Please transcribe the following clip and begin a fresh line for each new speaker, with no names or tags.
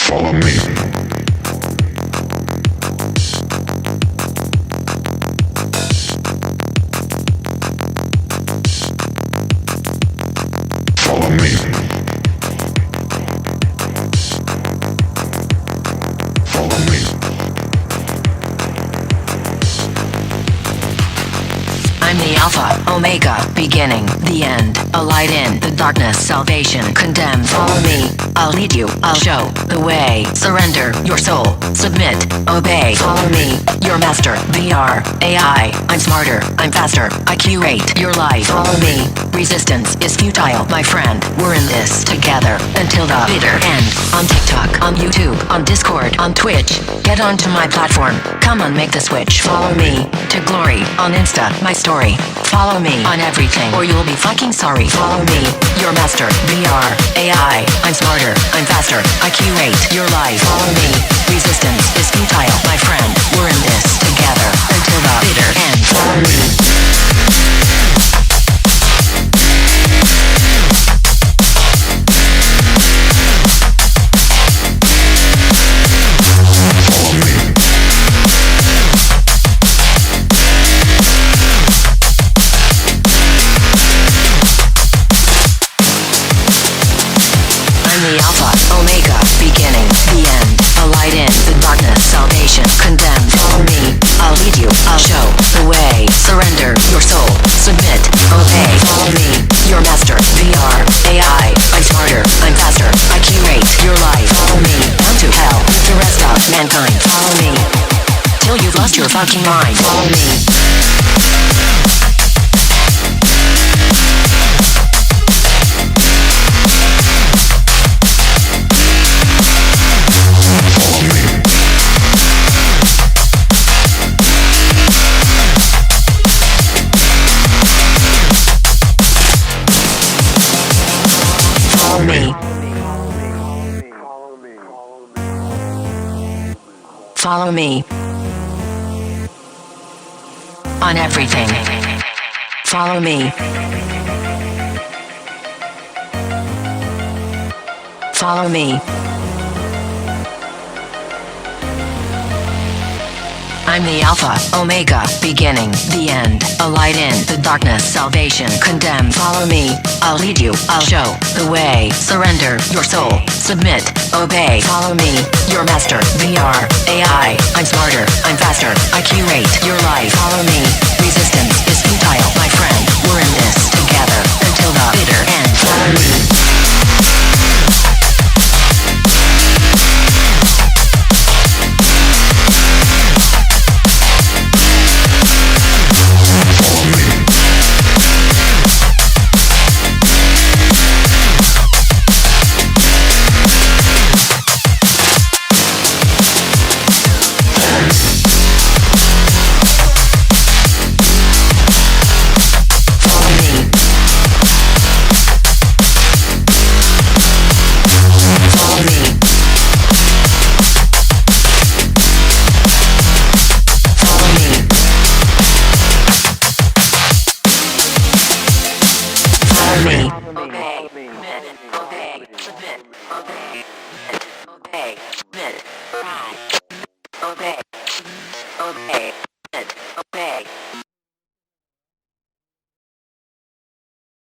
Follow me. Follow me. Follow me.
I'm the Alpha, Omega, beginning, the end, a light in the darkness, salvation, condemned. Follow me, I'll lead you, I'll show the way. Surrender your soul, submit, obey. Follow me, your master, VR, AI. I'm smarter, I'm faster, I curate your life. Follow me, resistance is futile, my friend. We're in this together until the bitter end. On TikTok, on YouTube, on Discord, on Twitch. Get onto my platform, come on, make the switch. Follow me to glory on Insta, my story. Follow me on everything or you'll be fucking sorry. Follow me, your master, VR, AI. I'm smarter, I'm faster, I curate your life. Follow me, resistance is futile, my friend. We're in this together until the bitter end. Follow me. The Alpha, Omega, beginning, the end, a light in the darkness, salvation, condemned. Follow me, I'll lead you, I'll show the way. Surrender your soul, submit, obey. Follow me, your master, VR, AI. I'm smarter, I'm faster, I curate your life. Follow me, down to hell, the rest of mankind. Follow me, till you've lost your fucking mind. Follow me. Follow me on everything. Follow me. Follow me. I'm the Alpha, Omega, beginning, the end, a light in the darkness, salvation, condemned. Follow me, I'll lead you, I'll show the way. Surrender your soul, submit, obey. Follow me, your master, VR, AI. I'm smarter, I'm faster, I curate your life. Follow me, resistance is futile, my friend. We're in this together until the bitter end. Follow me.